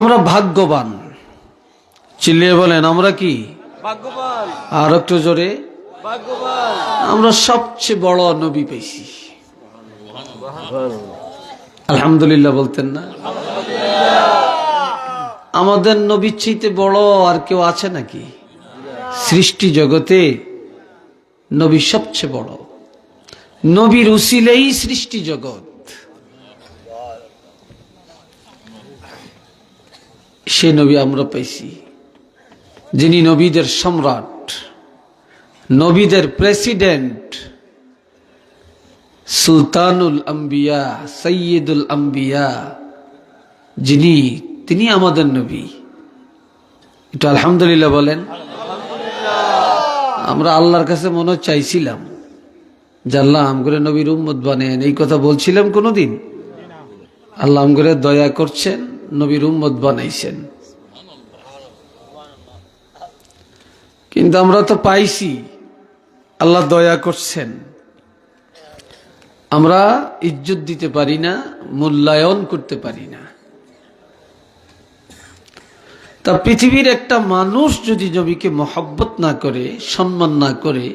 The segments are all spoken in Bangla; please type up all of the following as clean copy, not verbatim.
আমরা ভাগ্যবান, চিল্লিয়ে বলেন আমরা কি ভাগ্যবান, আর একটু জোরে। ভাগ্যবান। আমরা সবচেয়ে বড় নবী পেয়েছি, আলহামদুলিল্লাহ বলতেন না? আমাদের নবীর চাইতে বড় আর কেউ আছে নাকি? সৃষ্টি জগতে নবী সবচেয়ে বড়। নবীর উসিলেই সৃষ্টি জগৎ। সে নবী আমরা পাইছি, যিনি নবীদের সম্রাট, নবীদের প্রেসিডেন্ট, সুলতানুল আম্বিয়া, সৈয়দুল আম্বিয়া, তিনি আমাদের নবী। এটা আলহামদুলিল্লাহ বলেন। আমরা আল্লাহর কাছে মনে চাইছিলাম যে আল্লাহ আমগরে নবীর উম্মত বানেন, এই কথা বলছিলাম কোনদিন? আল্লাহ আমগরে দয়া করছেন, নবীর উম্মত বানাইছেন। কিন্তু আমরা তো পাইছি, আল্লাহ দয়া করছেন, আমরা ইজ্জত দিতে পারি না, মূল্যায়ন করতে পারি না। তা পৃথিবীর একটা মানুষ যদি নবীকে মহব্বত না করে, সম্মান না করে,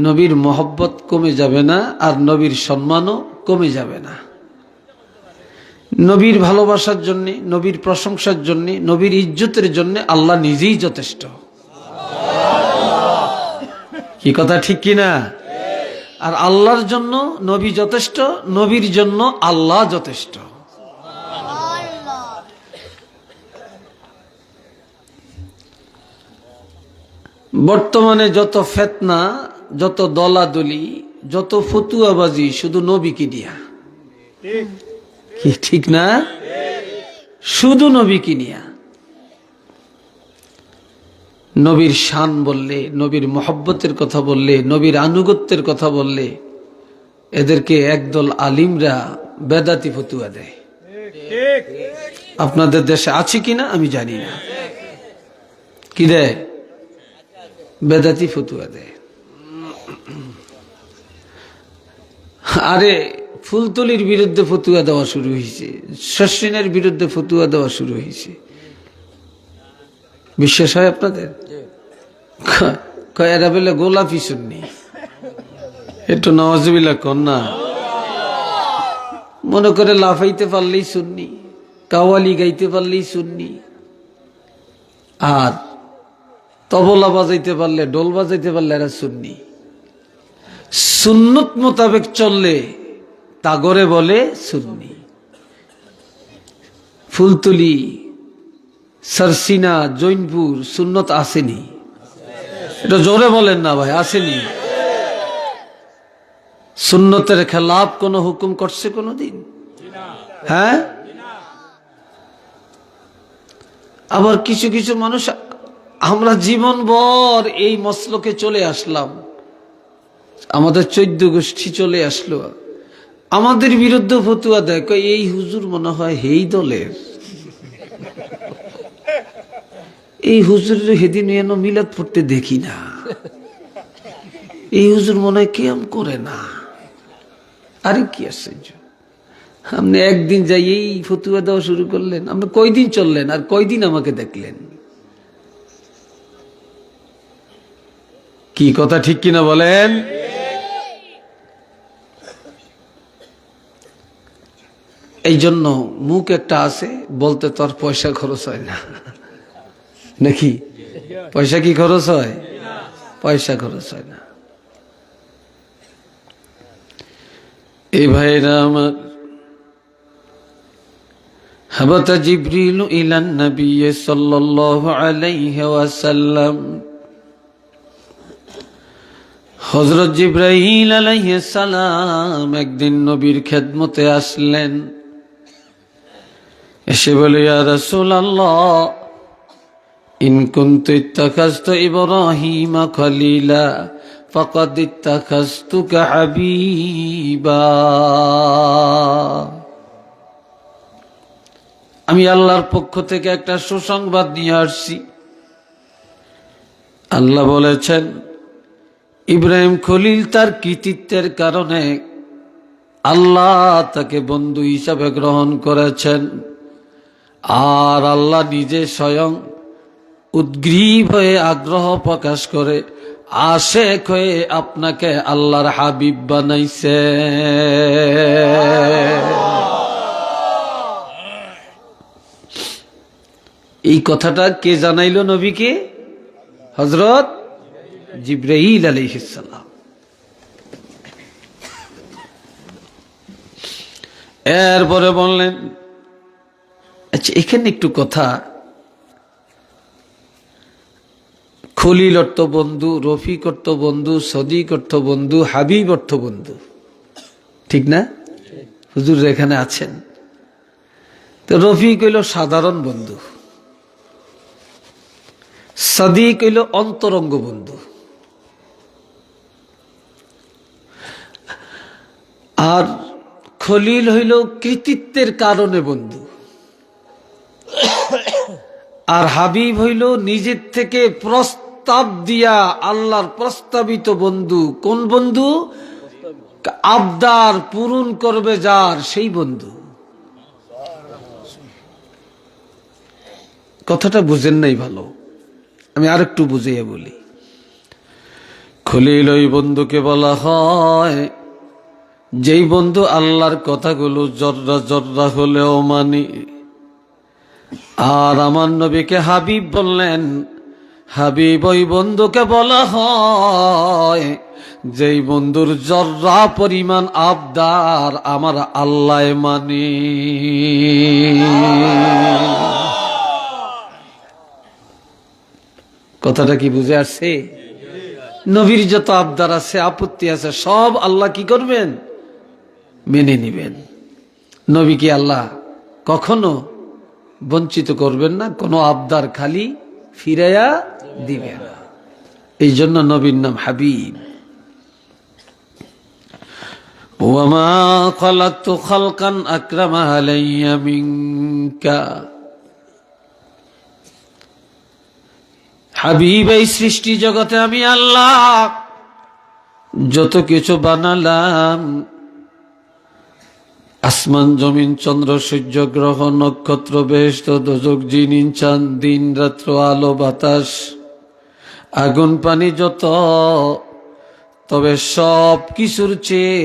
নবীর মহব্বত কমে যাবে না, আর নবীর সম্মানও কমে যাবে না। নবীর ভালোবাসার জন্যে, নবীর প্রশংসার জন্যে, নবীর ইজ্জতের জন্যে আল্লাহ নিজেই যথেষ্ট। কি কথা ঠিক কিনা? আর আল্লাহর জন্য নবী যথেষ্ট, নবীর জন্য আল্লাহ যথেষ্ট। বর্তমানে যত ফিতনা, যত দলাদলি, যত ফতুয়াবাজি, শুধু নবীকে দিয়া। কি ঠিক না? শুধু নবীকে নিয়া। নবীর শান বললে, নবীর মহব্বতের কথা বললে, নবীর আনুগত্যের কথা বললে, এদেরকে একদল আলিমরা বেদাতি ফতুয়া দেয়। আপনাদের দেশে আছে কিনা আমি জানি না, কি দেয়? বেদাতি ফতুয়া দেয়। আরে ফুলতলির বিরুদ্ধে ফতুয়া দেওয়া শুরু হয়েছে, শস্যিনের বিরুদ্ধে ফতুয়া দেওয়া শুরু হয়েছে। বিশ্বাস হয় আপনাদের? এরা বলে গোলাপি সুন্নি, একটু নওয়াজবিল্লাহ কন্যা মনে করে লাফাইতে পারলেই সুন্নি, কাওয়ালি গাইতে পারলেই সুন্নি, আর তবলা বাজাইতে পারলে, ডোল বাজাইতে পারলে এরা সুন্নি। সুন্নত মোতাবেক চললে তাগরে বলে সুন্নি। ফুলতলি, সারসিনা, জৈনপুর সুন্নত আসেনি? এটা জোরে বলেন না ভাই, আসেনি? সুন্নতের খেলাফ কোন হুকুম করছে কোনদিন? হ্যাঁ। আবার কিছু কিছু মানুষ, আমরা জীবনভর এই মসলকে চলে আসলাম, আমাদের 14 গোষ্ঠী চলে আসলো, আমাদের বিরুদ্ধে ফতুয়া দেয়। এই হুজুর মনে হয় হেই দলের, এই হুজুরের হেদিন এন মিলাদ পড়তে দেখি না, এই হুজুর মনে হয় কেম করে না। আরে কি আশ্চর্য, আপনি একদিন যাই এই ফতুয়া দেওয়া শুরু করলেন, আপনি কয়দিন চললেন আর কয়দিন আমাকে দেখলেন? কি কথা ঠিক কিনা বলেন? এই জন্য মুখ একটা আছে, বলতে তো আর পয়সা খরচ হয় না, নাকি? পয়সা কি খরচ হয়? পয়সা খরচ হয় না। এই ভাইরা আমার, হাবাতা জিবরিল ইলান নবী সাল্লাল্লাহু আলাইহি ওয়াসাল্লাম। হযরত জিবরাইল আলাইহিস সালাম একদিন নবীর খেদমতে আসলেন। এসে বলে, ইয়া রাসূলুল্লাহ, ইন কুনতু ইত্তাখাযতু ইব্রাহিমা খলিলা ফাকাদ ইত্তাখাযতুকা হাবিবা। আমি আল্লাহর পক্ষ থেকে একটা সুসংবাদ নিয়ে আসছি। আল্লাহ বলেছেন, ইব্রাহিম খলিল তার কৃতিত্বের কারণে আল্লাহ তাকে বন্ধু হিসাবে গ্রহণ করেছেন। আর আল্লাহ নিজে স্বয়ং উদ্গ্রীব হয়ে আগ্রহ প্রকাশ করে আশেক হয়ে আপনাকে আল্লাহর হাবিব বানাইছে। এই কথাটা কে জানাইল নবীকে? হযরত জিবরাইল আলাইহিস সালাম। এরপরে বললেন, আচ্ছা এখানে একটু কথা, খলিল অর্থ বন্ধু, রফিক অর্থ বন্ধু, সদিক অর্থ বন্ধু, হাবিব অর্থ বন্ধু, ঠিক না? হুজুর এখানে আছেন। তো রফিক হইল সাধারণ বন্ধু, সদিক হইল অন্তরঙ্গ বন্ধু, আর খলিল হইল কৃতিত্বের কারণে বন্ধু, আর হাবিব হইল নিজের থেকে প্রস্তাব দিয়া আল্লাহর প্রস্তাবিত বন্ধু। কোন বন্ধু? আবদার পূরণ করবে যার, সেই বন্ধু। কথাটা বুঝেন নাই ভালো, আমি আরেকটু বুঝিয়ে বলি। খলিল ওই বন্ধুকে বলা হয় যেই বন্ধু আল্লাহর কথাগুলো জর্রা জর্রা হলেও মানি। আর আমার নবীকে হাবিব বললেন, হাবিব ওই বন্ধুকে বলা হয় যেই বন্ধুর জর্রা পরিমাণ আবদার আমার আল্লাহ মানে। কথাটা কি বুঝে আসছে? নবীর যত আবদার আছে, আপত্তি আছে, সব আল্লাহ কি করবেন? মেনে নিবেন। নবীকে আল্লাহ কখনো বঞ্চিত করবেন না, কোনো আবদার খালি ফিরাইয়া দিবেন না। এই জন্য নবীর নাম হাবিব। ওয়ামা খালাকতু খালকান আকরামা আলাইয়া মিনকা। হাবিব, এই সৃষ্টি জগতে আমি আল্লাহ যত কিছু বানালাম, আসমান জমিন চন্দ্র সূর্য গ্রহ নক্ষত্র বেহেশত দোজখ জিন ইনসান দিন রাত্র আলো বাতাস আগুন পানি যত, তবে সব কিছুর চেয়ে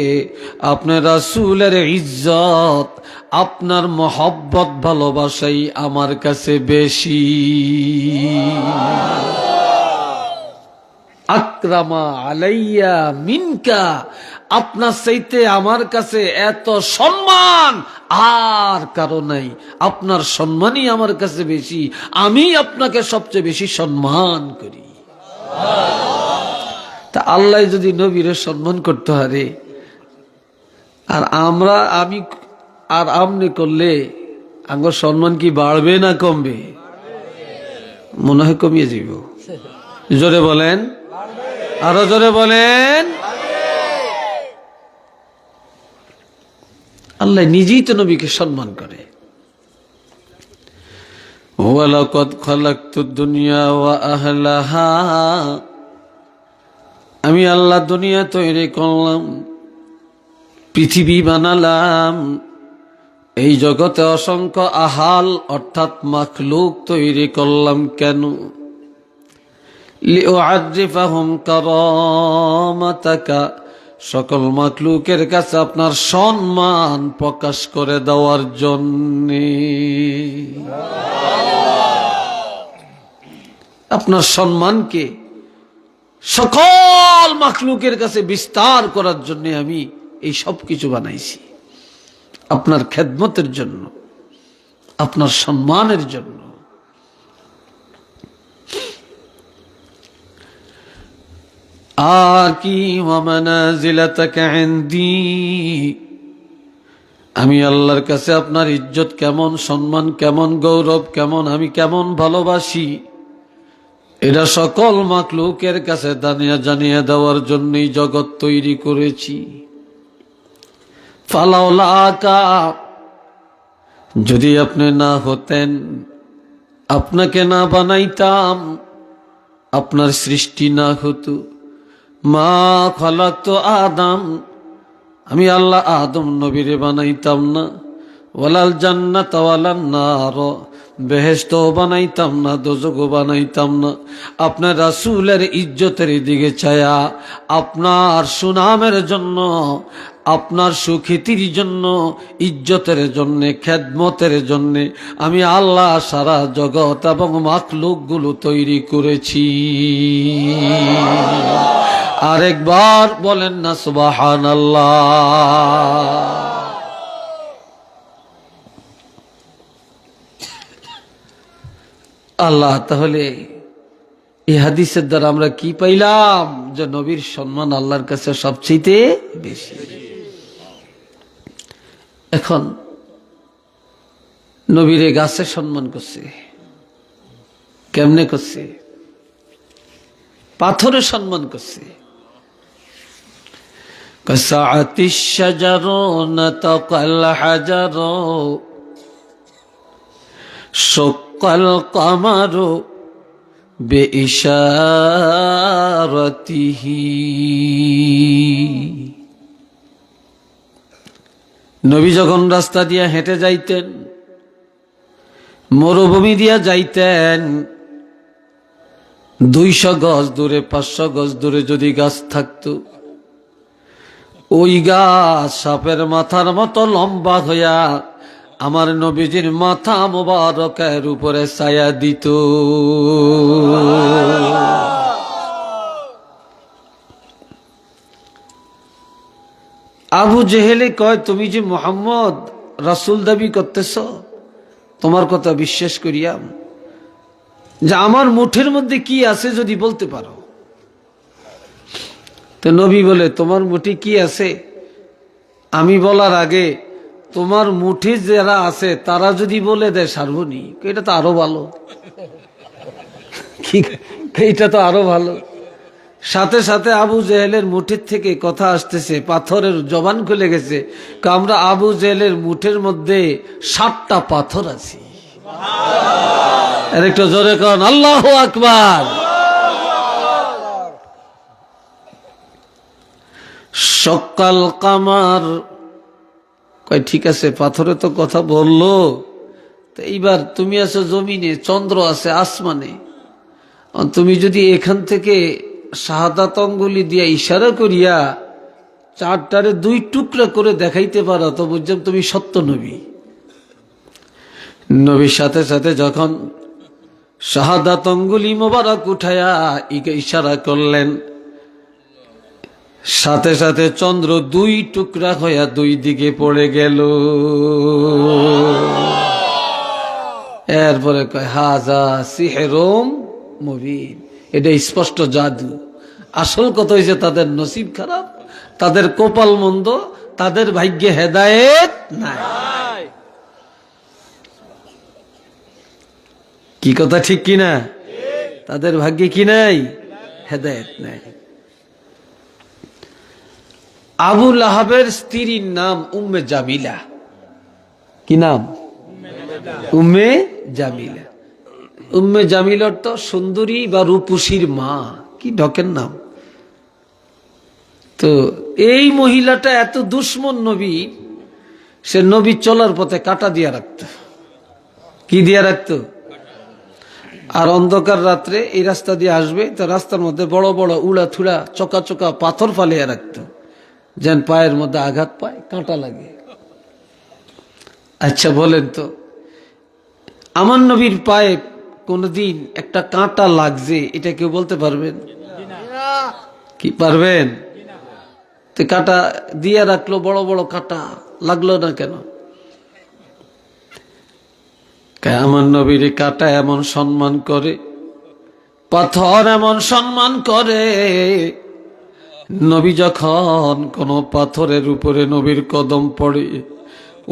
আপনার রাসূলের ইজ্জত, আপনার মহব্বত ভালোবাসাই আমার কাছে বেশি। আকরামা আলাইয়া মিনকা, আপনার চাইতে আমার কাছে এত সম্মান আর কারো নাই। আপনার সম্মানই আমার কাছে বেশি, আমি আপনাকে সবচেয়ে বেশি সম্মান করি। তা আল্লাহ যদি নবীরে সম্মান করতে পারে, আর আমি আর আমনে করলে আমার সম্মান কি বাড়বে না কমবে? মনে হয় কমিয়ে যাব। জোরে বলেন, আরো জোরে বলেন। আল্লাহ নিজেই তো নবীকে সম্মান করে। ওয়ালাকাদ খালাকতুদ দুনিয়া ওয়া আহলাহা, আমি আল্লাহ দুনিয়া তৈরি করলাম, পৃথিবী বানালাম, এই জগতে অসংখ্য আহাল অর্থাৎ মাখলুক তৈরি করলাম। কেন? লিউআরিফাহুম কারামাতাকা, সকল মাখলুকের কাছে আপনার সম্মান প্রকাশ করে দেওয়ার জন্যে, আপনার সম্মানকে সকল মাখলুকের কাছে বিস্তার করার জন্য আমি এই সব কিছু বানাইছি, আপনার খেদমতের জন্য, আপনার সম্মানের জন্য। আর কি ওয়ামানাজিলাতাকা ইনদি, আমি আল্লাহর কাছে আপনার ইজ্জত কেমন, সম্মান কেমন, গৌরব কেমন, আমি কেমন ভালোবাসি, এটা সকল মাখলুকের কাছে জানিয়ে দেওয়ার জন্যই জগৎ তৈরি করেছি। ফালাউলাকা, যদি আপনি না হতেন, আপনাকে না বানাইতাম, আপনার সৃষ্টি না হতো, মা খালাকতু আদম, আমি আল্লাহ আদম নবীরে বানাইতাম না, ওয়ালাল জান্নাত ওয়ালান নার, বেহেশত বানাইতাম না, দোজখও বানাইতাম না। আপনার রাসূলের ইজ্জতের দিকে চায়া, আপনার সুনামের জন্য, আপনার সুখ্যাতির জন্য, ইজ্জতের জন্য, খেদমতের জন্য আমি আল্লাহ সারা জগৎ এবং মাখলুকগুলো তৈরি করেছি। আরেকবার বলেন না সুবহানাল্লাহ। আল্লাহ, তাহলে এই হাদিসের দ্বারা আমরা কি পাইলাম? যে নবীর সম্মান আল্লাহর কাছে সবচেয়ে বেশি। এখন নবীরে গাছে সম্মান করছে, কেমনে করছে? পাথরে সম্মান করছে। কাসাআতিশ শাজারু নাতাকাল হাজারু শাক্কাল কামারু বিইশারাতিহি। নবী যখন রাস্তা দিয়া হেঁটে যাইতেন, মরুভূমি দিয়া যাইতেন, 200 গজ দূরে, 500 গজ দূরে যদি গাছ থাকতো, ওই গাছ সাপের মাথার মতো লম্বা হইয়া আমার নবীজির মাথা মোবারকের উপরে ছায়া দিত। আবু জেহেলে কয়, তুমি যে মুহাম্মদ রাসূল দাবি করতেছ, তোমার কথা বিশ্বাস করিয়াম, যে আমার মুঠের মধ্যে কি আছে যদি বলতে পারো। তো নবী বলে, তোমার মুঠে কি আছে আমি বলার আগে তোমার মুঠে যারা আছে তারা যদি বলে দেয় সার্বনী, এটা তো আরো ভালো। এটা তো আরো ভালো। সাথে সাথে আবু জেহেলের মুঠের থেকে কথা আসতেছে, পাথরের জবান খুলে গেছে। আমরা আবু জেহেলের মুঠের মধ্যে 7টা পাথর আছে। আর একটু জোরে কন আল্লাহু আকবার। সকাল কামার কয়, ঠিক আছে, পাথরে তো কথা বললো, তো এইবার তুমি আছো জমিনে, চন্দ্র আছে আসমানে, তুমি যদি এখান থেকে শাহাদাত আঙ্গুলি দিয়া ইশারা করিয়া 4টারে 2 টুকরা করে দেখাইতে পারো, তো বুঝলাম তুমি সত্য নবী। নবীর সাথে সাথে যখন শাহাদাত আঙ্গুলি মোবারক উঠায়া ইশারা করলেন, সাথে সাথে চন্দ্র 2 টুকরা হইয়া 2 দিকে পড়ে গেল। এরপরে কয়, হাজা সিহরুম মুবিন, এটা স্পষ্ট জাদু। আসল কথা হয়েছে তাদের নসিব খারাপ, তাদের কপাল মন্দ, তাদের ভাগ্যে হেদায়েত নাই। কি কথা ঠিক কিনা? তাদের ভাগ্যে কি নাই? হেদায়েত নাই। আবু লাহাবের স্ত্রীর নাম উম্মে জামিলা। কি নাম? উম্মে জামিলা। উম্মে জামিল অর্থ সুন্দরী বা রূপসীর মা। কি ঢকের নাম। তো এই মহিলাটা এত দুশ্মন নবী, সে নবী চলার পথে কাঁটা দিয়া রাখত। কি দিয়া রাখত? আর অন্ধকার রাত্রে এই রাস্তা দিয়ে আসবে, তো রাস্তার মধ্যে বড় বড় উড়া থুড়া চকা চকা পাথর ফালিয়া রাখত, যেন পায়ের মধ্যে আঘাত পায়, কাঁটা লাগে। আচ্ছা বলেন তো, আমার নবীর পায়ে কোনদিন একটা কাঁটা লাগছে এটা কেউ বলতে পারবেন? কি পারবেন? তো কাঁটা দিয়ে রাখলো, বড় বড় কাঁটা, লাগলো না কেন? আমার নবীর কাঁটা এমন সম্মান করে, পাথর এমন সম্মান করে, নবী যখন কোন পাথরের উপরে নবীর কদম পড়ে,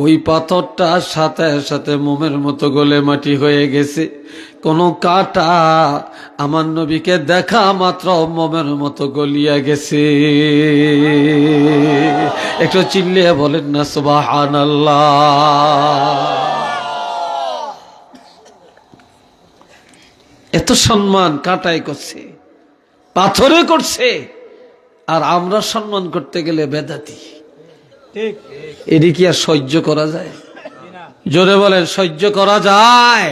ওই পাথরটা সাথে সাথে মোমের মতো গলে মাটি হয়ে গেছে। কোন কাঁটা আমার নবীকে দেখা মাত্র মোমের মতো গলিয়া গেছে। একটু চিল্লিয়ে বলেন না সুবহানাল্লাহ। এত সম্মান কাঁটায় করছে, পাথরে করছে, আর আমরা সম্মান করতে গেলে বেদাতি। এটি কি আর সহ্য করা যায়? জোরে বলেন, সহ্য করা যায়?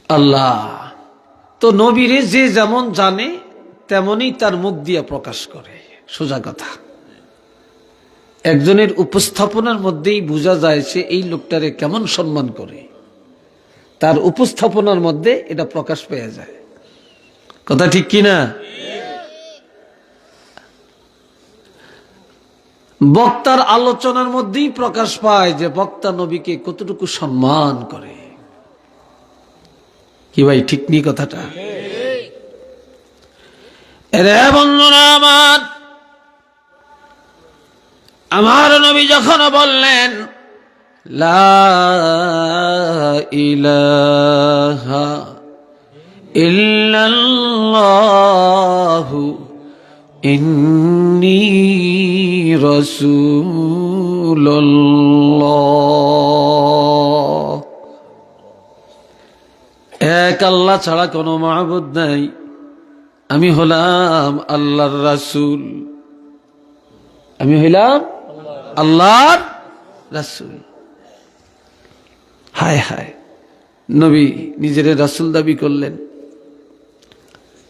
আল্লাহ তো নবীরে যে যেমন জানে তেমনই তার মুখ দিয়ে প্রকাশ করে, সোজা কথা। একজনের উপস্থাপনার মধ্যেই বোঝা যায় সে এই লোকটারে কেমন সম্মান করে, তার উপস্থাপনার মধ্যে এটা প্রকাশ পেয়ে যায়। কথা ঠিক কিনা? বক্তার আলোচনার মধ্যেই প্রকাশ পায় যে বক্তা নবীকে কতটুকু সম্মান করে। কি ভাই, ঠিক নেই কথাটা? রে বন্ধুরা আমার, আমার নবী যখন বললেন লা ইলাহা ইল্লাল্লাহু ইন্নী রাসূলুল্লাহ, এক আল্লাহ ছাড়া কোনো মাবুদ নাই, আমি হলাম আল্লাহর রাসূল, আমি হইলাম আল্লাহর রাসূল। হায় হায়, নবী নিজের রাসূল দাবি করলেন।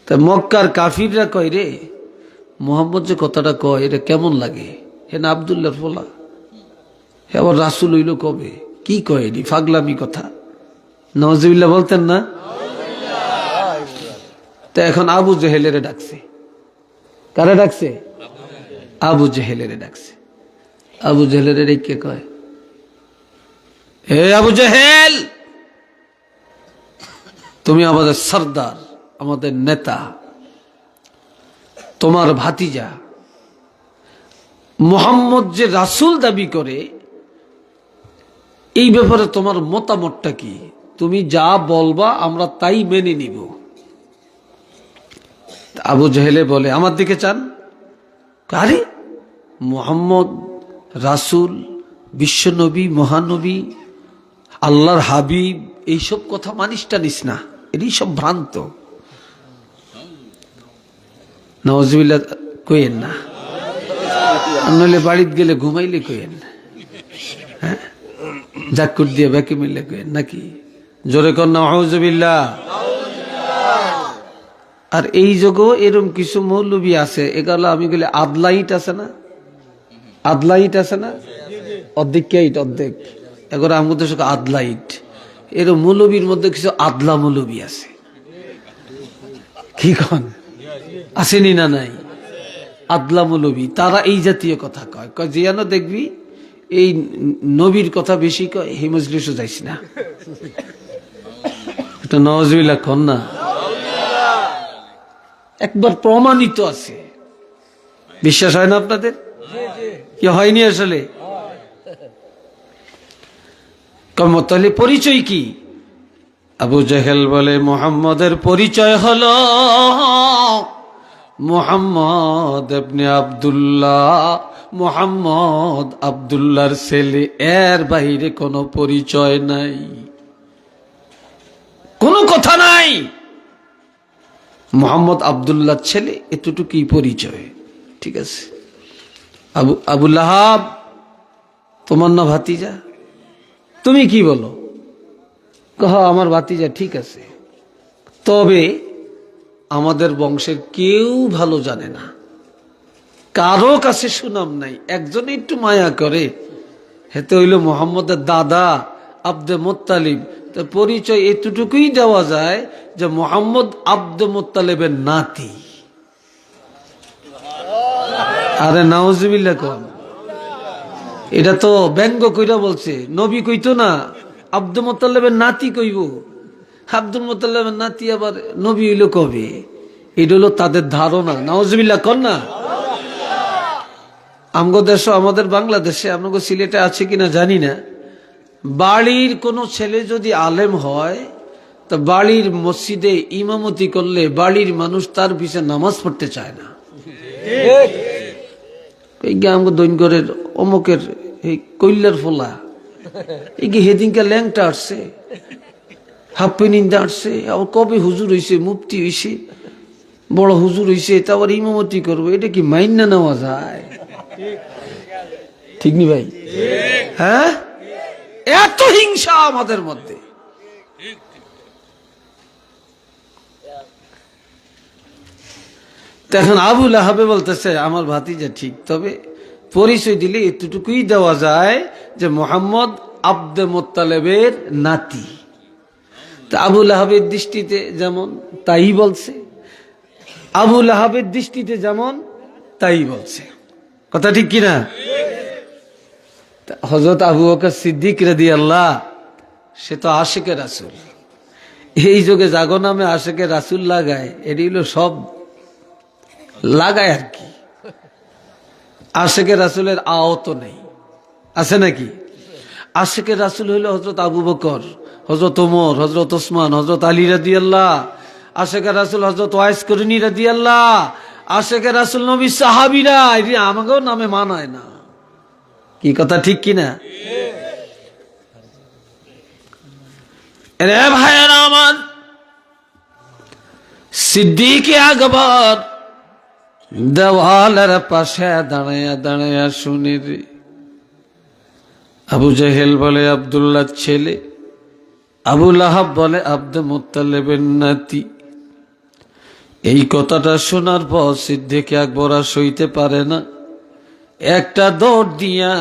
তা মক্কার কাফিররা কয়, রে মুহাম্মদ যে কথাটা কয় এটা কেমন লাগে? হে না আব্দুল্লাহর ফলা, হে আবার রাসূল হইল কবে? কি কয় এটি ফাগলামি কথা। নওয়াজুবিল্লাহ বলতেন না? তা এখন আবু জেহেলেরে ডাকছে। কারে ডাকছে? আবু জেহেলেরে ডাকছে। আবু জেহেলের কে কয়, হে আবু জেহেল, তুমি আমাদের সর্দার, আমাদের নেতা, তোমার ভাতিজা মুহাম্মদ যে রাসূল দাবি করে এই ব্যাপারে তোমার মতামতটা কি? তুমি যা বলবা আমরা তাই মেনে নিব। আবু জেহেলে বলে, আমার দিকে চান? আরে মুহাম্মদ রাসূল, বিশ্বনবী, মহানবী, আল্লাহর হাবিব, এইসব কথা মানিস টানিস না, এটাই সব ভ্রান্ত। নাউজুবিল্লাহ কইেন না, নইলে বাড়িতে গেলে ঘুমাইলে কইেন, হ্যাঁ জাকুর দিয়ে ব্যাকে মিললে কইেন নাকি? জোরে কর নাউজুবিল্লাহ। আর এই যোগও এরকম কিছু মৌলবী আছে, এগুলো আমি গেলে আদলাইট আছে না, আদলাইট আছে না, অর্ধেক অর্ধেক, এগুলো আমাদের সঙ্গে আদলাইট। এর মৌলবীর মধ্যে কিছু আদলা মৌলবী আছে, কি কন আসেনি না? নাই, আদলা মৌলবী, তারা এই জাতীয় কথা কয়। কয় জিয়ানো দেখবি এই নবীর কথা বেশি কয়, হে মজলিসও যাইস না। এটা নওয়াজুবিল্লাহ কন না, একবার প্রমাণিত আছে। বিশ্বাস হয় না আপনাদের? কি হয়নি আসলে? তাহলে পরিচয় কি? আবু জেহেল বলে, মুহাম্মদের পরিচয় হলো মুহাম্মদ ইবনে আব্দুল্লাহ, মুহাম্মদ আব্দুল্লাহর ছেলে, এর বাইরে কোনো পরিচয় নাই, কোনো কথা নাই। মুহাম্মদ আব্দুল্লাহর ছেলে, এতটুকুই পরিচয়। ঠিক আছে, আবু লাহাব তোমার না ভাতিজা, তুমি কি বলো? আমার ভাতিজা, ঠিক আছে, তবে আমাদের বংশের কেউ ভালো জানে না, কারো কাছে সুনাম নাই, একজনে একটু মায়া করে, হেতে হইল মুহাম্মদের দাদা আব্দে মুত্তালিব। তার পরিচয় এতটুকুই দেওয়া যায় যে মুহাম্মদ আব্দে মুত্তালিবের নাতি। আরে নাউজুবিল্লাহ কোন, এটা তো ব্যঙ্গ কইরা বলছে, নবী কইতো না আব্দুল মুত্তালিবের নাতি কইব। আব্দুল মুত্তালিবের নাতি আবার নবী হইল কবে? এটা হলো তাদের ধারণা। নাউজুবিল্লাহ কর না। আমগো দেশ, আমাদের বাংলাদেশে, আপনাকে সিলেটে আছে কিনা জানি না, বাড়ির কোনো ছেলে যদি আলেম হয় তা বাড়ির মসজিদে ইমামতি করলে বাড়ির মানুষ তার পিছে নামাজ পড়তে চায় না। আমগো দৈনগরের অমুকের এই কৈলার ফোলা, এই কি হেদিনকে ল্যাংটা আসছে, হাফ পেনিন্দা আসছে, আবার কবে হুজুর হইছে, মুফতি হইছে, বড় হুজুর হইছে এটা আবার ইমামতি করবো, এটা কি মাইন্না নেওয়া যায়? ঠিক নি ভাই? হ্যাঁ, এত হিংসা আমাদের মধ্যে। এখন আবুল আহাবে বলতেছে আমার ভাতিজা ঠিক, তবে পরিচয় দিলে এতটুকুই দেওয়া যায় যে মোহাম্মদ আব্দে মোত্তালেবের নাতি। তা আবুল আহাবের দৃষ্টিতে যেমন তাই বলছে, আবুল আহাবের দৃষ্টিতে যেমন তাই বলছে। কথা ঠিক কিনা? হযরত আবু বকর সিদ্দিক রাদিয়াল্লাহ, সে তো আশিকে রাসূল। এই যুগে জাগো নামে আশিকে রাসূল লাগায়, এটি হলো সব লাগায় আর কি। আশিকে রাসূলের আওত নেই, আছে নাকি? আশিকে রাসূল হইল হযরত আবু বকর, হযরত ওমর, হযরত ওসমান, হযরত আলী রাদিয়াল্লাহ। আশিকে রাসূল হযরত ওয়াইস করনী রাদিয়াল্লাহ। আশিকে রাসূল নবী সাহাবীরা, এটি আমাকেও নামে মানায় না। কি কথা ঠিক কিনা? রে ভাইয়েরা আমার, সিদ্দিক আকবর দেওয়ালের পাশে দাঁড়াইয়া দাঁড়াইয়া শুনে রে, আবু জেহেল বলে আব্দুল্লাহ ছেলে, আবুল আহাব বলে আব্দে মুত্তালিবের নাতি। এই কথাটা শোনার পর সিদ্দিক আকবর আর সইতে পারে না, একটা দৌড় দিয়া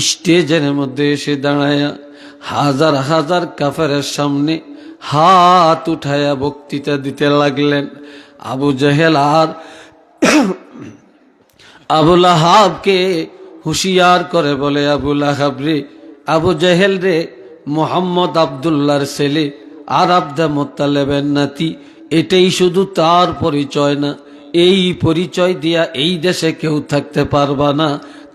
স্টেজের মধ্যে এসে দাঁড়ায়া হাজার হাজার কাফেরের সামনে হাত উঠায়া বক্তৃতা দিতে লাগলেন। আবু জেহেল আর আবুল আহাবকে হুঁশিয়ার করে বলে, আবুল আহাব রে, আবু জেহেল রে, মোহাম্মদ আব্দুল্লাহর ছেলে আর আব্দে মুত্তালিবের নাতি, এটাই শুধু তার পরিচয় না, এই পরিচয় দিয়া এই দেশে কেউ থাকতে পারবা না।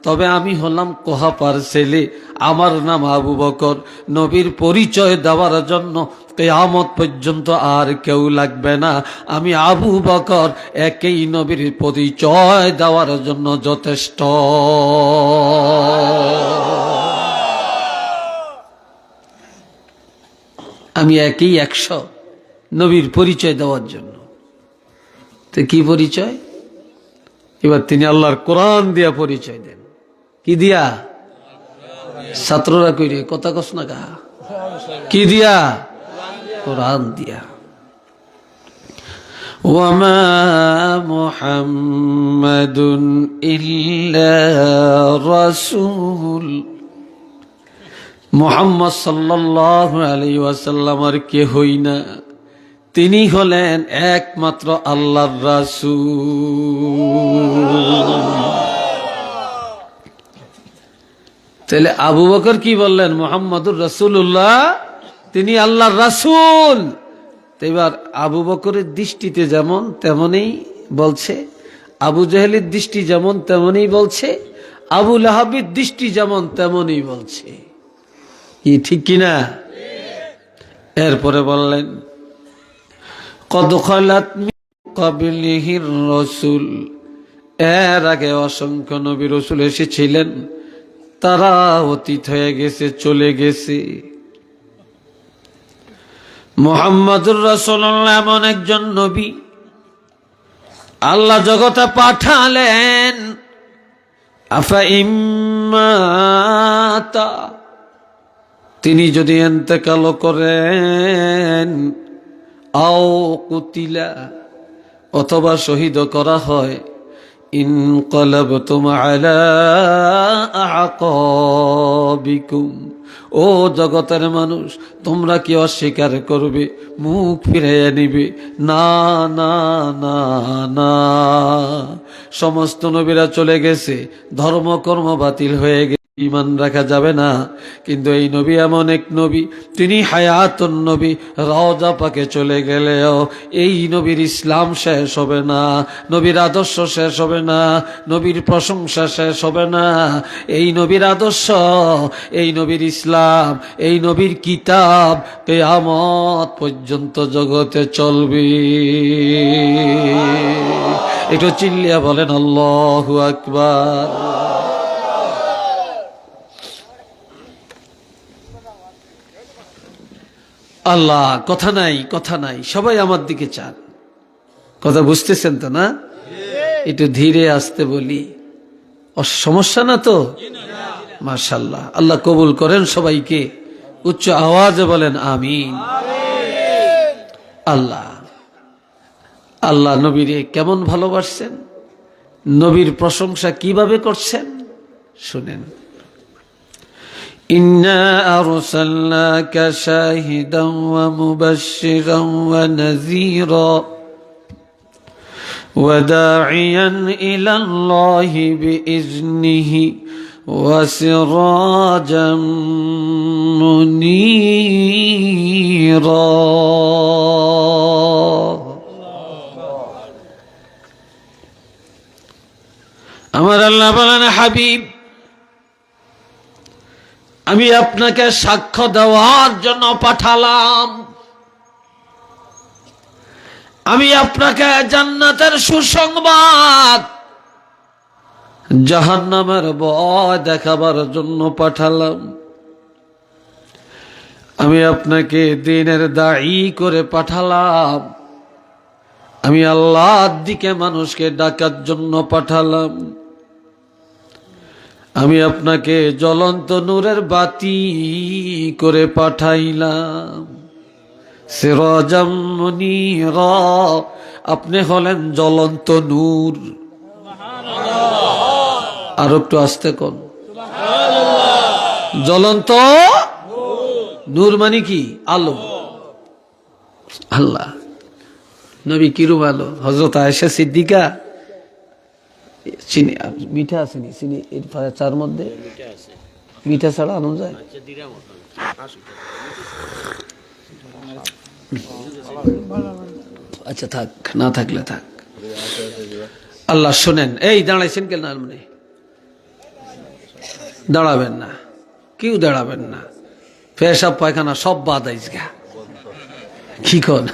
তবে আমি হলাম কোহাপার ছেলে, আমার নাম আবু বকর। নবীর পরিচয় দেওয়ার জন্য কিয়ামত পর্যন্ত আর কেউ লাগবে না। আমি আবু বকর একই নবীর পরিচয় দেওয়ার জন্য যথেষ্ট। আমি একই 100 নবীর পরিচয় দেওয়ার জন্য। তো কি পরিচয়? এবার তিনি আল্লাহর কোরআন দিয়া পরিচয় দেন। কি দিয়া? ছাত্ররা কইরে কথা কস না গা, কি দিয়া? কোরআন দিয়া। ওয়ামা মুহাম্মাদুন ইল্লা রাসূল, মুহাম্মদ সাল্লাল্লাহু আলাইহি ওয়াসাল্লামের কেহই না, তিনি হলেন একমাত্র আল্লাহর রাসূল। তাহলে আবু বকর কি বললেন? মুহাম্মাদুর রাসূলুল্লাহ, তিনি আল্লাহর রাসূল। এবার আবু বকরের দৃষ্টিতে যেমন তেমনই বলছে, আবু জেহেলের দৃষ্টি যেমন তেমনই বলছে, আবু লাহাবের দৃষ্টি যেমন তেমনই বলছে। কি ঠিক কিনা? এরপরে বললেন, কদ খালাত মিন ক্বাবলিহির রাসূল, এর আগে অসংখ্য নবী রাসূল এসেছিলেন, তারা অতীত হয়ে গেছে, চলে গেছে। মুহাম্মাদুর রাসূলুল্লাহ এমন একজন নবী আল্লাহ জগতে পাঠালেন, আফা ইম্মাতা, তিনি যদি ইন্তেকাল করেন, আও কুতিলা, অথবা শহীদ করা হয়, ইনকালাবতুম আলা আকাবিকুম, ও জগতের মানুষ, তোমরা কি অস্বীকার করবে, মুখ ফিরিয়ে নিবে? না না না না, সমস্ত নবীরা চলে গেছে, ধর্মকর্ম বাতিল হয়ে গেছে, ঈমান রাখা যাবে না। কিন্তু এই নবী এমন এক নবী, তিনি হায়াতুন নবী, রওজা পাকে চলে গেলেও এই নবীর ইসলাম শেষ হবে না, নবীর আদর্শ শেষ হবে না, নবীর প্রশংসা শেষ হবে না। এই নবীর আদর্শ, এই নবীর ইসলাম, এই নবীর কিতাব কিয়ামত পর্যন্ত জগতে চলবে। একটু চিল্লিয়া বলেন আল্লাহু আকবার। আল্লাহ, কথা নাই, কথা নাই, সবাই আমার দিকে চান। কথা বুঝতেছেন তো না? একটু ধীরে আসতে বলি, সমস্যা না তো? মাশাআল্লাহ, আল্লাহ কবুল করেন সবাইকে। উচ্চ আওয়াজে বলেন আমিন। আল্লাহ আল্লাহ নবীরে কেমন ভালোবাসছেন, নবীর প্রশংসা কিভাবে করছেন শুনেন। ইন্না আরসালনাকা শাহিদান ওয়া মুবাশশিরান ওয়া নাযীরা ওয়া দাঈয়ান ইলাল্লাহি বিইজনিহি ওয়া সিরাজাম মুনীরা। আমার আল্লাহ বলেন, হাবিব আমি আপনাকে সাক্ষ্য দেওয়ার জন্য পাঠালাম, আমি আপনাকে জান্নাতের সুসংবাদ জাহান্নামের ভয় দেখাবার জন্য পাঠালাম, আমি আপনাকে দ্বীনের দায়ী করে পাঠালাম, আমি আল্লাহর দিকে মানুষকে ডাকার জন্য পাঠালাম, আমি আপনাকে জ্বলন্ত নূরের বাতি করে পাঠাইলাম, সিরাজাম মুনীরা, আপনি হলেন জ্বলন্ত নূর। আর একটু আস্তে কোন, জ্বলন্ত নূর মানে কি? আলো। আল্লাহ নবী কিরূপ আলো? হযরত আয়েশা সিদ্দিকা, চিনি মিঠা আছে নি? চিনি এর চার মধ্যে মিঠা ছাড়া আনো যায়? আচ্ছা থাক, না থাকলে থাক। আল্লাহ শোনেন, এই দাঁড়াইছেন কেন? মানে দাঁড়াবেন না, কেউ দাঁড়াবেন না, পেশাব পায়খানা সব বাদ আইসগা। কি কন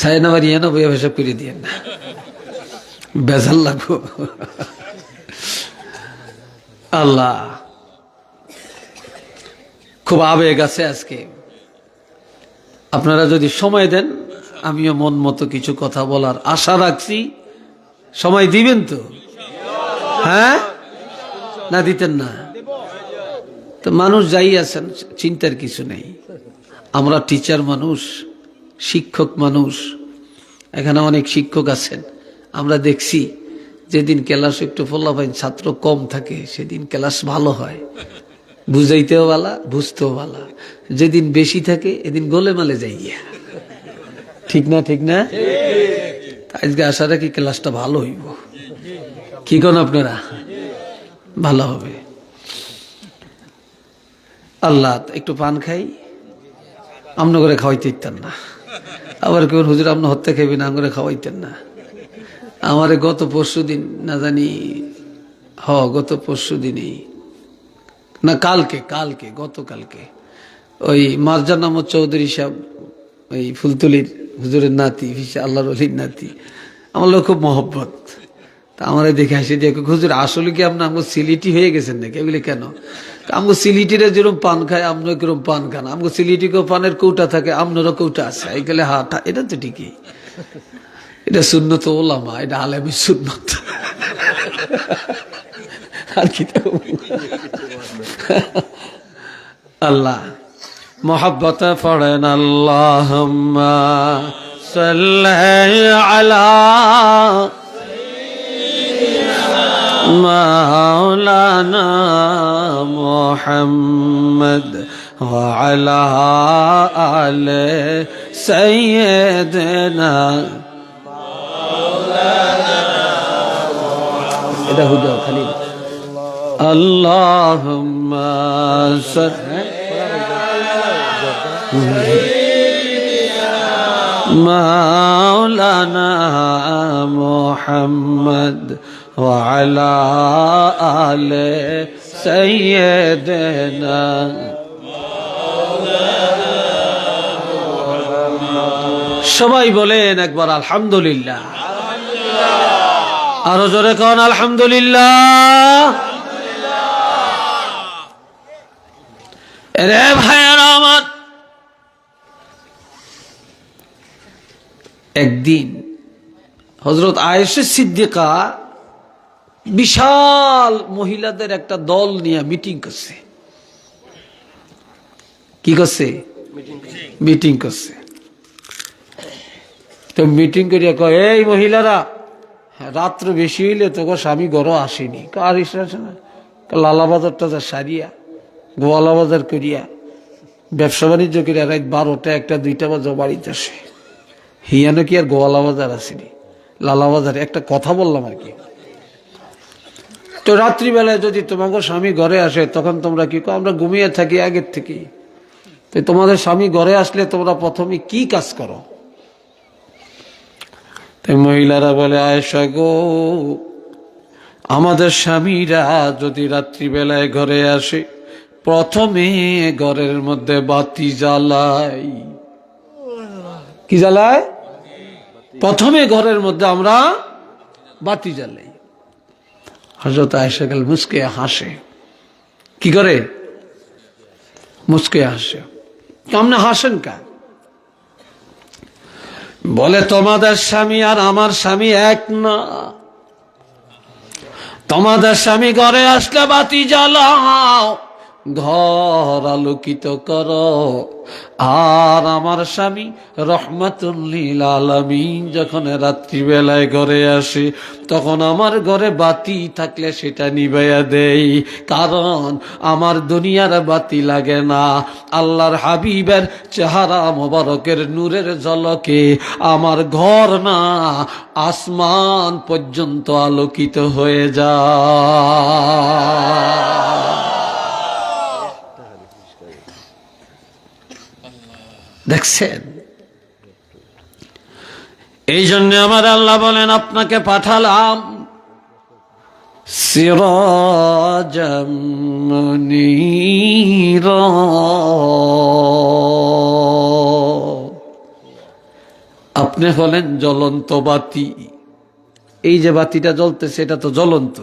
সাইনাবাড়ি এনে বইয়া পেশাব করে দিয়েন না, বেজাল লাগবো। আল্লাহ খুব আবেগ আছে আজকে, আপনারা যদি সময় দেন আমিও মন মতো কিছু কথা বলার আশা রাখছি। সময় দিবেন তো? হ্যাঁ না দিতেন না তো? মানুষ যাই আছেন, চিন্তার কিছু নেই। আমরা টিচার মানুষ, শিক্ষক মানুষ, এখানে অনেক শিক্ষক আছেন। আমরা দেখছি যেদিন ক্লাস একটু ফলাফল ছাত্র কম থাকে সেদিন ক্লাস ভালো হয়, বুঝাইতেও ভালা, বুঝতেও ভালা। যেদিন বেশি থাকে এদিন গোলেমালে যাইয়া। ঠিক না? ঠিক না? আজকে আশা রাখি ক্লাসটা ভালো হইব। কি কোন আপনারা? ভালো হবে। আল্লাহ একটু পান খাই, আমন করে খাওয়াইতে ইতেন না। আবার কেউ হুজুর আপনি হত্যা খাইবি না করে খাওয়াইতেন না। আমারে গত পরশু দিন না জানি, গত পরশু দিনই না কালকে গতকালকে ওই মারজান আহমদ চৌধুরী সাহেব, ওই ফুলতলির হুজুরের নাতি, আল্লাহর ওলির নাতি, আমার লোক খুব মহব্বত। তা আমার দেখে হাসি দিয়ে, হুজুর আসলে কি আপনি আমাকে সিলিটি হয়ে গেছেন নাকি? এগুলি কেন? আমগো সিলিটিরা যেরকম পান খায় আপনার কিরম পান খান। আমগো সিলিটিকেও পানের কৌটা থাকে, আপনারও কৌটা আছে। এই গেলে এটা তো ঠিকই, এটা সুন্নত ওলামা, এটা আলেমি সুন্নত। আর কি আল্লাহ মোহাব্বতে পড়েন আল্লাহুম্মা সাল্লি আলা মাওলানা মুহাম্মদ ওয়া আলা আলি সাইয়্যিদিনা। এটা হুজুর খালি আল্লাহুম্মা সাল্লি মাওলানা মুহাম্মদ ওয়া আলা আলি সাইয়্যিদিনা। সবাই বলেন একবার আলহামদুলিল্লাহ। আরো জোরে কোন আলহামদুলিল্লাহ। রে ভাইয়েরা আমার, একদিন হযরত আয়েশা সিদ্দিকা বিশাল মহিলাদের একটা দল নিয়ে মিটিং করছে। কি করছে? মিটিং করছে। তো মিটিং করিয়া কয়, এই মহিলারা, রাত্র বেশি হইলে তোকে স্বামী ঘরও আসেনি। কার আসে না? লালা বাজারটা যা সারিয়া গোয়ালা বাজার করিয়া ব্যবসা বাণিজ্য করিয়া রাত 12টা 1টা 2টা বাজে বাড়িতে আসে। হিয়ানো কি আর গোয়ালা বাজার আসেনি, লালা বাজার। একটা কথা বললাম আর কি। তো রাত্রিবেলায় যদি তোমাকে স্বামী ঘরে আসে তখন তোমরা কি করো? আমরা ঘুমিয়ে থাকি আগের থেকে। তো তোমাদের স্বামী ঘরে আসলে তোমরা প্রথমে কি কাজ করো? তাই মহিলারা বলে, আয়েশা গো, আমাদের স্বামীরা যদি রাত্রিবেলায় ঘরে আসে প্রথমে ঘরের মধ্যে বাতি জ্বালাই। কি জ্বালায়? প্রথমে ঘরের মধ্যে আমরা বাতি জ্বালাই। হযরত আয়েশা গেল মুস্কে হাসে। কি করে? মুস্কে হাসে। কেমনে হাসেন কা? বলে, তোমাদের স্বামী আর আমার স্বামী এক না। তোমাদের স্বামী ঘরে আসলে বাতি জ্বালাও, ঘর আলোকিত করো, আর আমার স্বামী রহমাতুল লিল আলামিন যখন রাত্রিবেলায় ঘরে আসে তখন আমার ঘরে বাতি থাকলে সেটা নিভাইয়া দেই, কারণ আমার দুনিয়ার বাতি লাগে না। আল্লাহর হাবিবের চেহারা মোবারকের নূরের ঝলকে আমার ঘর না আসমান পর্যন্ত আলোকিত হয়ে যায়। দেখছেন? এই জন্য আমার আল্লাহ বলেন, আপনাকে পাঠালাম সিরাজাম মুনীরা। আপনি হলেন জ্বলন্ত বাতি। এই যে বাতিটা জ্বলতেছে এটা তো জ্বলন্ত,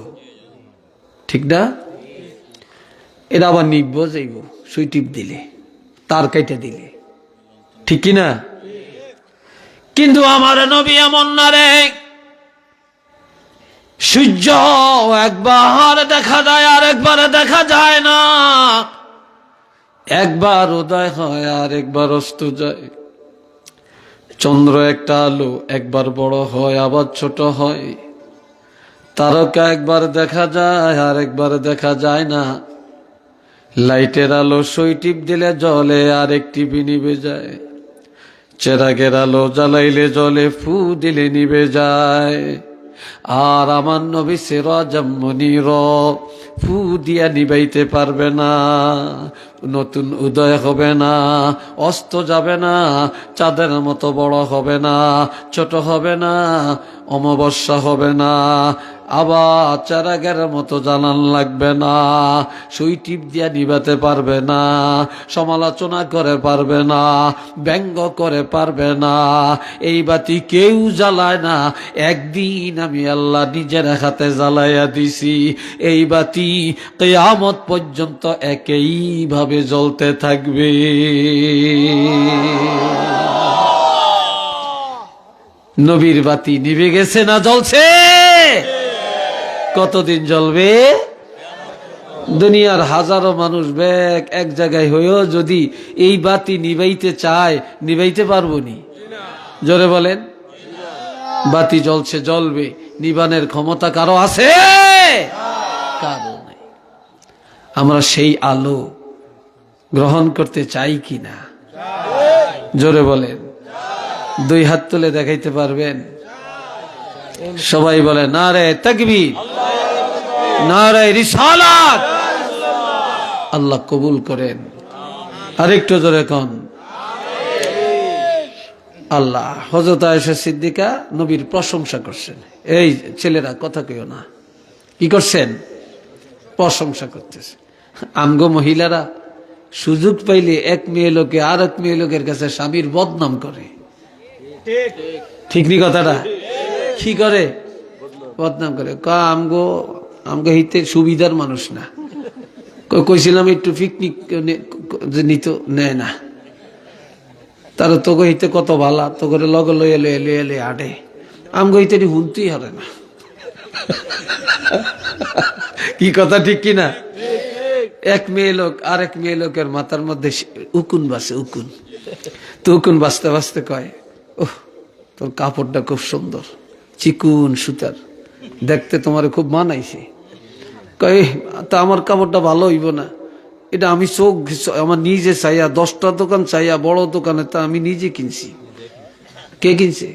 ঠিক না? এটা আবার নিভব যাইব সুই টিপ দিলে, তার কেটে দিলে, ঠিক কিনা? কিন্তু আমার নবী এমন না রে। সূর্য একবার দেখা যায় আর একবার দেখা যায় না, একবার উদয় হয় আর একবার অস্ত যায়। চন্দ্র একটা আলো, একবার বড় হয় আবার ছোট হয়। তারকা একবার দেখা যায় আর একবার দেখা যায় না। লাইটের আলো সুই টিপ দিলে জ্বলে আর একটি নিভে যায়। চেরাগের আলো জ্বালাইলে জ্বলে, ফু দিলে নিভে যায়। আর আমার নবী সিরাজাম মুনীরা, ফু দিয়া নিবাইতে পারবে না। নতুন উদয় হবে না, অস্ত যাবে না, চাঁদের মতো বড় হবে না, ছোট হবে না, অমাবস্যা হবে না, আবার চারাগের মতো জ্বালান লাগবে না, সুই টিপ দিয়া নিবাতে পারবে না, সমালোচনা করে পারবে না, ব্যঙ্গ করে পারবে না। এই বাতি কেউ জ্বালায় না, একদিন আমি আল্লাহ নিজের হাতে জ্বালাইয়া দিছি। এই বাতি কিয়ামত পর্যন্ত একইভাবে জ্বলতে থাকবে। নবীর বাতি নিভে গেছে না জ্বলছে? কতদিন জ্বলবে? দুনিয়ার হাজারো মানুষ ব্যাগ এক জায়গায় হয়েও যদি এই বাতি নিভাইতে চায়, নিভাইতে পারবো নি? জোরে বলেন। বাতি জ্বলছে, জ্বলবে, নিবানের ক্ষমতা কারো আছে? কারো নাই। আমরা সেই আলো গ্রহণ করতে চাই কি না? জোরে বলেন। 2 হাত তুলে দেখাইতে পারবেন? সবাই বলে নারে তাকবীর, নারে রিসালাত। আল্লাহ কবুল করেন। আরেকটু জোরে কোন আল্লাহ। হযরত আয়েশা সিদ্দিকা নবীর প্রশংসা করছেন। এই ছেলেরা কথা কইও না, কি করছেন? প্রশংসা করতেছে। আমগো মহিলারা সুযোগ পাইলে এক মেয়ে লোকে আর এক মেয়ে লোকের কাছে স্বামীর বদনাম করে, ঠিক নি কথাটা? কি করে? বদনাম করে। আমগো হিতে সুবিধার মানুষ না। কইছিলাম একটু পিকনিক নিত, নেয় না। তারা তোকে হিতে কত ভালা, তো করে লগে লয়ে লয়ে লয়ে লয়ে আটে। আমগইতেনি হুনতেই হারে না। কি কথা ঠিক কিনা? এক মেয়ে লোক আর এক মেয়ে লোকের মাথার মধ্যে উকুন বাসে, উকুন তো উকুন বাঁচতে বাঁচতে কয়, ওহ তোর কাপড়টা খুব সুন্দর, চিকুন সুতার, দেখতে তোমার খুব মানাইছে। কয় তা আমার কাপড়টা ভালো হইব না, এটা আমি চোখ আমার নিজে চাইয়া 10টা দোকান চাইয়া বড় দোকানে তা আমি নিজে কিনছি। কে কিনছে?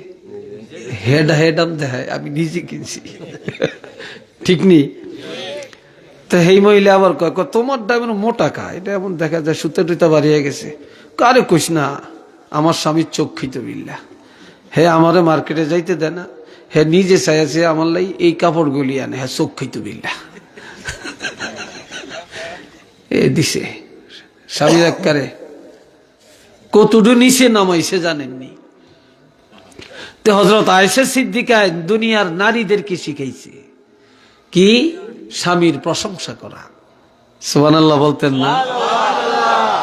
হেডাম দেখায়, আমি নিজে কিনছি। ঠিক নেই? তো এই মহিলা আবার কয় তোমারটা এমন মোটা কা, এটা এমন দেখা যায় সুতা টুতা বাড়িয়ে গেছে। কারে কইস না, আমার স্বামীর চক্ষিত বিল্লা, হে আমারে মার্কেটে যাইতে দেয় না, হে নিজে চাইছে আমার লাই এই কাপড়গুলি আনে, হ্যাঁ চক্ষিত বিল্লা। এ দিছে স্বামীর একবারে কতটুকু নিচে নামাইছে জানেননি। তো হযরত আয়েশা সিদ্দিকা দুনিয়ার নারীদেরকে শিখাইছে কি? স্বামীর প্রশংসা করা। সুবহানাল্লাহ বলতেন না?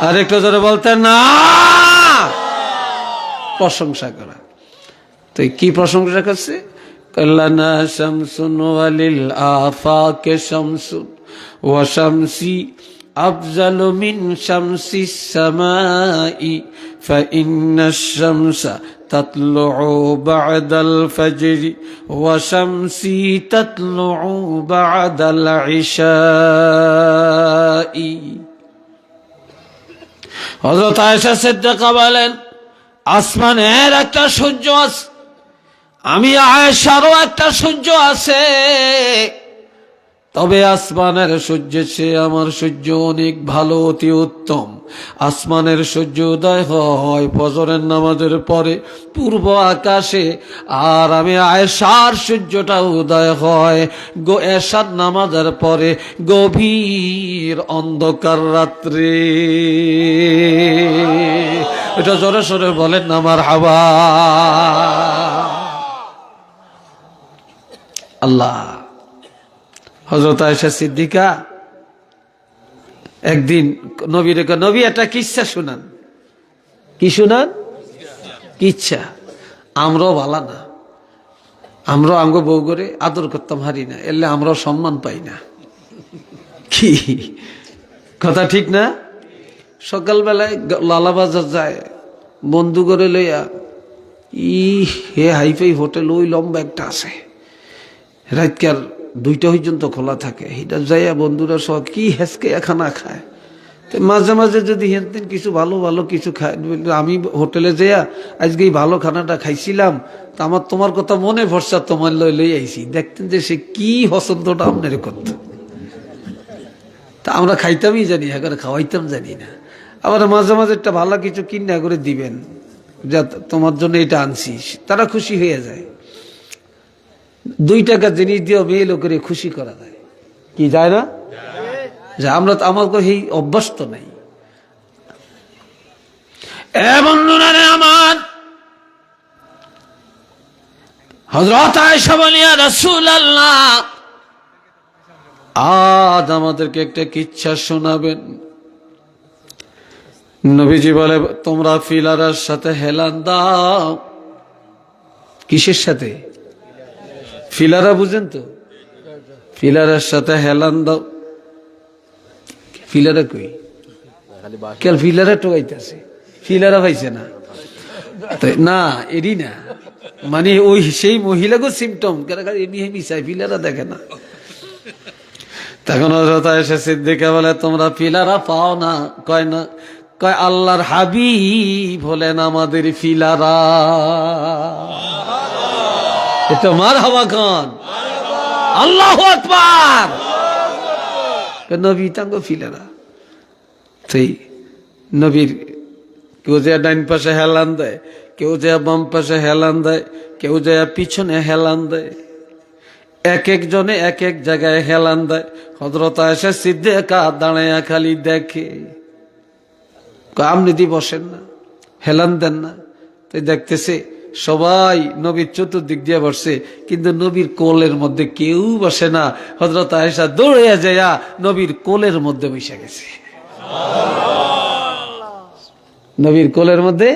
আর একটু জোরে বলতেন না? প্রশংসা করা। তো কি প্রশংসা করছে? কাল্লানা শামসুন ওয়ালিল আফাকে শামসুন ওয়া শামসি আফজালু মিন শামসিস সামাই ফাইন্নাশ শামসা তাতলুউ বা'দাল ফাজরি ওয়া শামসি তাতলুউ বা'দাল ইশাই। হযরত আয়েশা সিদ্দিকা বলেন, আসমানের একটা সূর্য আছে, আমি আয়েশারও একটা সূর্য আছে, তবে আসমানের সূর্যের চেয়ে আমার সূর্য অনেক ভালো, অতি উত্তম। আসমানের সূর্য উদয় হয় ফজরের নামাজের পরে পূর্ব আকাশে, আর আমি আয়েশার সূর্যটা উদয় হয় এশার নামাজের পরে গভীর অন্ধকার রাত্রে। এটা জোরে সোরে বলেন না মারহাবা। আল্লাহ। হযরত আয়েশা সিদ্দিকা একদিন নবী একটা কিচ্ছা শুনান। কি শুনান? কিচ্ছা। আমরাও ভালা না, আমরাও আঙ্গ বউ করে আদর করতাম হারি না, এলে আমরাও সম্মান পাই না। কি কথা ঠিক না? সকালবেলায় লালাবাজার যায় বন্ধু করে লইয়া, হে হাইফাই হোটেল ওই লম্বা একটা আছে, রাতকার 2টা পর্যন্ত খোলা থাকে, এটা যাইয়া বন্ধুরা সব কি হেসকে খানা খায়। তো মাঝে মাঝে যদি হেনতেন কিছু ভালো ভালো কিছু খায়, আমি হোটেলে যাইয়া আজকে এই ভালো খানাটা খাইছিলাম, তা আমার তোমার কথা মনে ভরসা তোমার লই আইছি। দেখতেন যে সে কি পছন্দটা আপনার করত, তা আমরা খাইতামই জানি, এখন খাওয়াইতাম জানি না। আবার মাঝে মাঝে একটা ভালো কিছু কিনা করে দিবেন, যা তোমার জন্য এটা আনছি, তারা খুশি হয়ে যায়। 2 টাকা জিনিস দিয়ে মেয়ে লোকের খুশি করা যায়, কি যায় না? যে আমরা তো আমার এই অভ্যাস তো নাই। বন্ধুরা আমার, হযরত আয়েশা বলিয়া রাসূলুল্লাহ আজ আমাদেরকে একটা কিচ্ছা শোনাবেন। নবীজি বলে, তোমরা ফিলারের সাথে হেলান দাও। কিসের সাথে? ফিলারা বুঝেন তো? ফিলারের সাথে হেলান দাও। ফিলারা কই? কেল ফিলারা টোকাইতেছে, ফিলারা পাইছে না না, এরই না, মানে ওই সেই মহিলাকে সিমটম এমনি চাই, ফিলারা দেখে না। তখন হযরত আয়েশা সিদ্দিকা বলে, তোমরা ফিলারা পাও না? কয় না। কয় আল্লাহর হাবিব হলেন আমাদের ফিলারা। এটা মারহাবা খান, আল্লাহু আকবার। নবী তাঙ্গ ফিলারা। সেই নবীর কেউ যে ডাইন পাশে হেলান দেয়, কেউ যে বাম পাশে হেলান দেয়, কেউ যে পিছনে হেলান দেয়, এক একজনে এক এক জায়গায় হেলান দেয়। হযরত আয়েশা সিদ্দিকা দাঁড়ায়া খালি দেখে। আপনি দি বসেন না, হেলান দেন না। তাই দেখতেছে সবাই নবীর চতুর্দিক দিয়ে বসছে, কিন্তু নবীর কোলের মধ্যে কেউ বসে না। হযরত আয়েশা দৌড়ে যাইয়া নবীর কোলের মধ্যে বসে গেছে। নবীর কোলের মধ্যে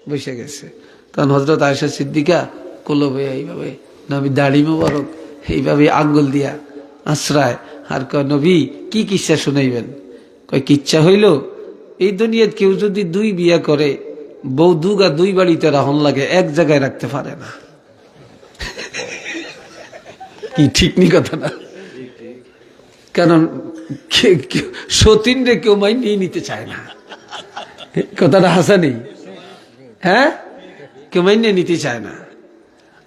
বসে গেছে। তখন হযরত আয়েশা সিদ্দিকা কলবে এইভাবে নবী দাড়ি মোবারক এইভাবে আঙ্গুল দিয়া আশ্রয় আর কয় নবী কি কিচ্ছা শুনাইবেন? কয় কিচ্ছা হইল এই দুনিয়াত কেউ যদি দুই বিয়া করে বউ দুগা দুই বাড়িতে রাহন লাগে এক জায়গায় রাখতে পারে না। কি ঠিক নি কথা না? কারণ সতীন রে কেউ মাইনিয়ে নিতে চায় না, কথাটা হাসা নেই? হ্যাঁ, কেউ মাইনিয়ে নিতে চায় না।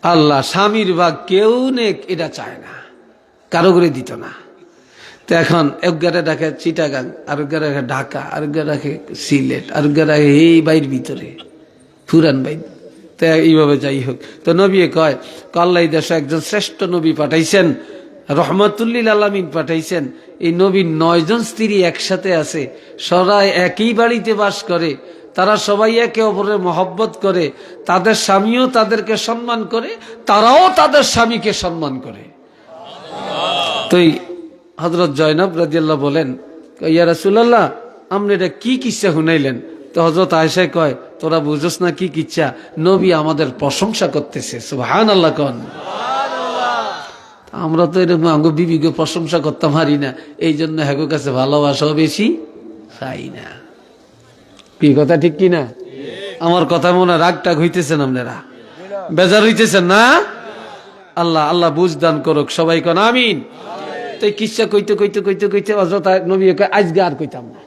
আল্লাহ স্বামীর ভাগ কেউ নে এটা চায় না, কারো করে দিত না। তো এখন একগারে রাখে চিটাগাং, আরেকগারে রাখে ঢাকা, আরেকগারে রাখে সিলেট, আরেকগারে রাখে এই বাইর ভিতরে পুরান বাইর। তো এইভাবে যাই হোক, তো নবী কয় আল্লাহ দেশে একজন শ্রেষ্ঠ নবী পাঠাইছেন, রহমাতুল্লিল আলামিন পাঠাইছেন। এই নবীর 9 জন স্ত্রী একসাথে আছে, সবাই একই বাড়িতে বাস করে, তারা সবাই একে অপরের মহব্বত করে, তাদের স্বামীও তাদেরকে সম্মান করে, তারাও তাদের স্বামীকে সম্মান করে। তো হযরত জয়নব রাদিয়াল্লাহু বলেন, ইয়া রাসূলুল্লাহ আপনি এটা কি কিচ্ছা শুনাইলেন? তো হযরত আয়েশা কয়, তোরা বুঝছ না কি কিচ্ছা? নবী আমাদের প্রশংসা করতেছে। সুবহানাল্লাহ কোন। আমরা তো এরকম আঙ্গ বিবিকে প্রশংসা করতাম হারি না, এই জন্য হ্যাগো কাছে ভালোবাসাও বেশি চাই না। কি কথা ঠিক কি না? আমার কথা মনে রাগ টাগ হইতেছেন, আপনারা বেজার হইতেছেন না? আল্লাহ আল্লাহ বুঝ দান করুক, সবাই কোন আমিন। তো কিচ্ছা কইতে কইতে কইতে কইতে হযরত নবী কয় আজকে আর কইতাম না,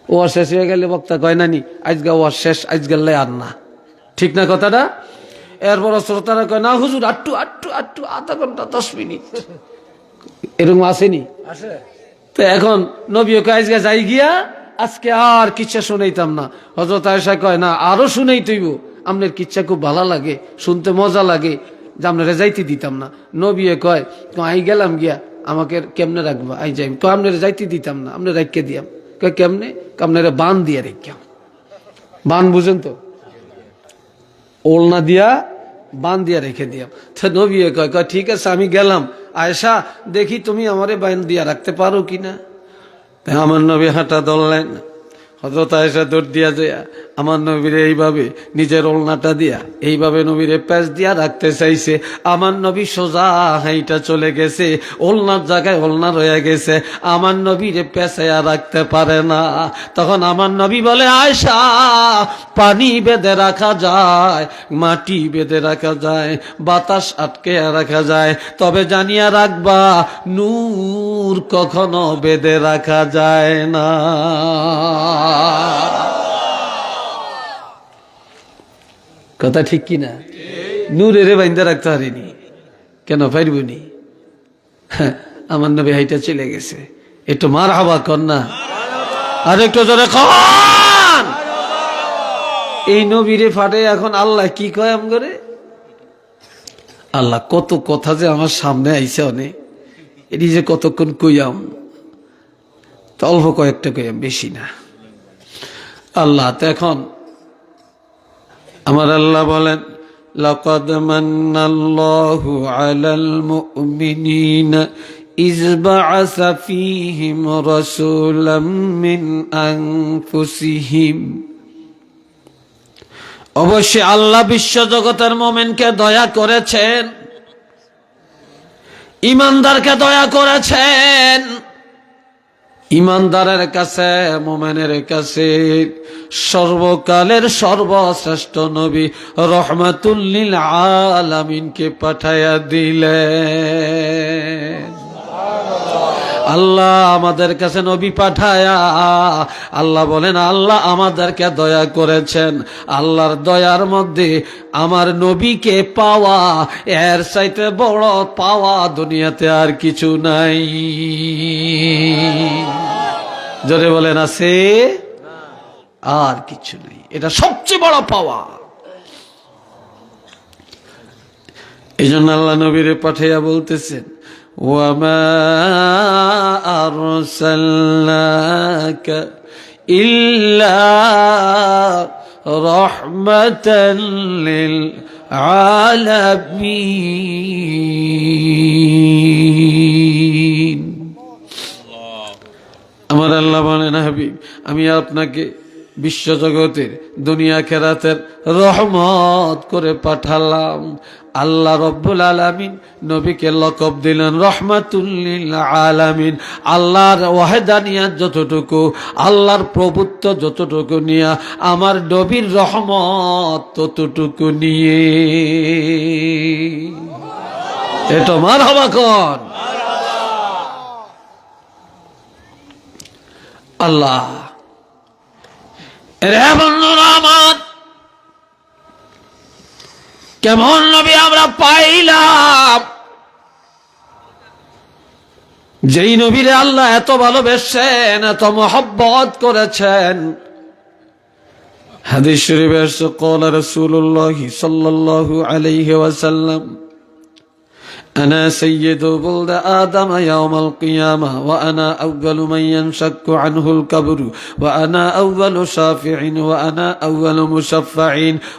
ও শেষ হয়ে গেলে বক্তা কয় নানি আজকে ও শেষ, আজকে আর না, ঠিক না কথাটা? এরপর শ্রোতারা কয় না হুজুর আটটু আটটু আটটু আধা ঘন্টা 10 মিনিট এরকম আসেনি। তো এখন নবী কয় আজকে যাই গিয়া, আজকে আর কিচ্ছা শুনাইতাম না। হযরত আয়েশা কয় না আরো শুনাই তৈব, আপনার কিচ্ছা খুব ভালো লাগে, শুনতে মজা লাগে, যে আপনারা যাইতে দিতাম না। নবী কয় আই গেলাম গিয়া, আমাকে কেমনে রাখবা? আই যাই তো আপনারা যাইতে দিতাম না, আপনি রাখকে দিয়াম। কয় কেমনে? আপনারা বান দিয়ে রেখাম, বান বুঝেন তো, ওলনা দিয়া বান দিয়া রেখে দিয়াম। তো নবী কয় ঠিক আছে আমি গেলাম, আয়েশা দেখি তুমি আমারে বান দিয়া রাখতে পারো কিনা। আমার নবী হাঁটা ধরলেন, হযরত আয়েশা দৌড় দিয়া যায় আমার নবীরে এইভাবে নিজের ওলনাটা দিয়া এইভাবে নবীরে প্যাচ দিয়া রাখতে চাইছে। আমার নবী সোজা হাইটা চলে গেছে, ওলনার জায়গায় ওলনা রয়ে গেছে, আমার নবীরে পেঁচাইয়া রাখতে পারে না। তখন আমার নবী বলে আয়েশা পানি বেঁধে রাখা যায়, মাটি বেঁধে রাখা যায়, বাতাস আটকে রাখা যায়, তবে জানিয়া রাখবা নূর কখনো বেঁধে রাখা যায় না। কথা ঠিক কিনা? নূরের বাইন্দা রাখতে পারিনি, কেন পারবনি? আমার নবী হাইটা চলে গেছে, একটু মারহাবা কর না, আর একটু জোরে কর। এই নবীরে ফাটে এখন আল্লাহ কি কয় আম করে? আল্লাহ কত কথা যে আমার সামনে আইছে, অনেক এটি যে কতক্ষণ কইয়াম, তো অল্প কয়েকটা কইয়াম, বেশি না। আল্লাহ তো এখন আমার আল্লাহ বলেন লাকাদ মান্নাল্লাহু আলাল মুমিনিনা ইয বা'আসা ফীহিম রাসূলাম মিন আনফুসিহিম। অবশ্যই আল্লাহ বিশ্বজগতের মুমিনকে দয়া করেছেন, ঈমানদারকে দয়া করেছেন। ঈমানদারের কাছে, মুমিনের কাছে সর্বকালের সর্বশ্রেষ্ঠ নবী রহমাতুল লিল আলামিনকে পাঠায়া দিলেন। আল্লাহ আমাদের কাছে নবী পাঠায়া আল্লাহ বলেন আল্লাহ আমাদেরকে দয়া করেছেন। আল্লাহর দয়ার মধ্যে আমার নবীকে পাওয়া, এর চাইতে বড় পাওয়া দুনিয়াতে আর কিছু নাই। জোরে বলেন আছে? আর কিছু নেই, এটা সবচেয়ে বড় পাওয়া। এই জন্য আল্লাহ নবীরে পাঠাইয়া বলতেছেন ওয়ামা আরসালনাকা ইল্লা রাহমাতাল লিল আলামিন। আমার আল্লাহ বলেন হাবিব আমি আপনাকে বিশ্বজগতের দুনিয়া খেরাতের রহমত করে পাঠালাম। আল্লাহ রব্বুল আলামিন নবীকে লকব দিলেন রহমাতুল লিল আলামিন। আল্লাহর ওয়াহদানিয়াত যতটুকু, আল্লাহর প্রভুত্ব যতটুকু নিয়ে, আমার নবীর রহমত ততটুকু নিয়ে। এটা মারহাবা কোন আল্লাহ। রে বন্ধুরা আমার, কেমন নবী আমরা পাইলাম, যেই নবীরে আল্লাহ এত ভালোবেসেন, এত মহব্বত করেছেন। হাদিস শরীফে এসেছে ক্বালা রাসূলুল্লাহ সাল্লাল্লাহু আলাইহি ওয়াসাল্লাম أنا سيد ولد آدم يوم القيامة وأنا أول من ينشق عنه القبر وأنا أول شافع وأنا أول مشفع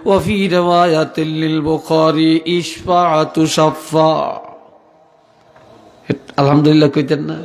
وفي رواية للبخاري إشفاعة شفاع। الحمد لله كويتنا